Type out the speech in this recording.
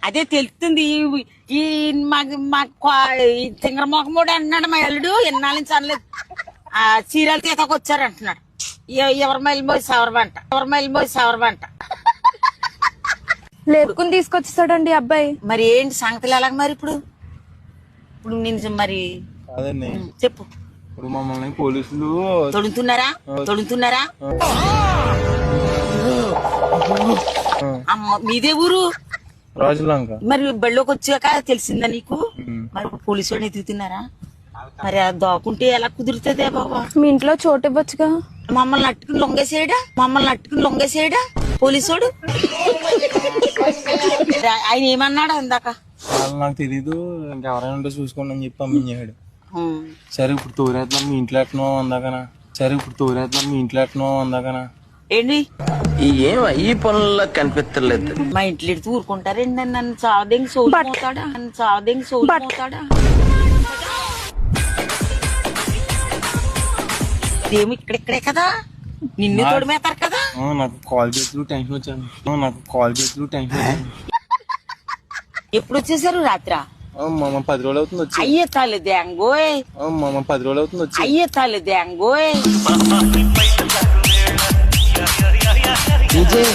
అదే తెలుస్తుంది. ఈ తింగరమోకమోడు అంటున్నాడు మా అల్లుడు. ఎన్నాళ్ళ నుంచి అనలేదు. ఆ చీరలు తీతకు వచ్చారు అంటున్నాడు. ఎవరి మైలు పోయి సవరబంట లేపుకుని తీసుకొచ్చేసాడండి అబ్బాయి. మరి ఏంటి సంగతులు ఎలాగ మరి ఇప్పుడు నేను మరి కాదండి చెప్పు. ఇప్పుడు మమ్మల్ని పోలీసులు తొడుగుతున్నారా? అమ్మ మీదే ఊరు? రాజులంక. మరి బళ్ళోకి వచ్చాక తెలిసిందా నీకు? మరి పోలీసు వాడిని ఎదుగుతున్నారా? మరి అది దాక్కుంటే ఎలా కుదురుతుందే బాబా? మీ ఇంట్లో చోటు ఇవ్వచ్చుగా. మమ్మల్ని అట్టుకుని లొంగేసేయడా పోలీసోడు? ఆయన ఏమన్నాడు ఇందాక? నాకు తెలీదు, ఇంకెవరైనా ఉంటే చూసుకోండి అని చెప్పి పంపించాడు. సరే ఇప్పుడు తోరేద్దాం మీ ఇంట్లో ఎట్నో ఏంటి ఈ పనుల్లో కనిపించలేదు. మా ఇంట్లో ఎడుతూ ఊరుకుంటారండి. నన్ను చావదెంగి సోమవుతాడా? ఇదేమో ఇక్కడిక్కడే కదా, నిన్ను తోడుమేతారు కదా. నాకు కాల్ చేతులు టెన్షన్ వచ్చాను. ఎప్పుడు వచ్చేసారు? రాత్రా? మామ 10 రోజులు అవుతుంది వచ్చి. అయ్యే తాలే దేంగోయ్. మామ 10 రోజులు అవుతుంది వచ్చి. అయ్యే తాలే దేంగోయ్. విజయ్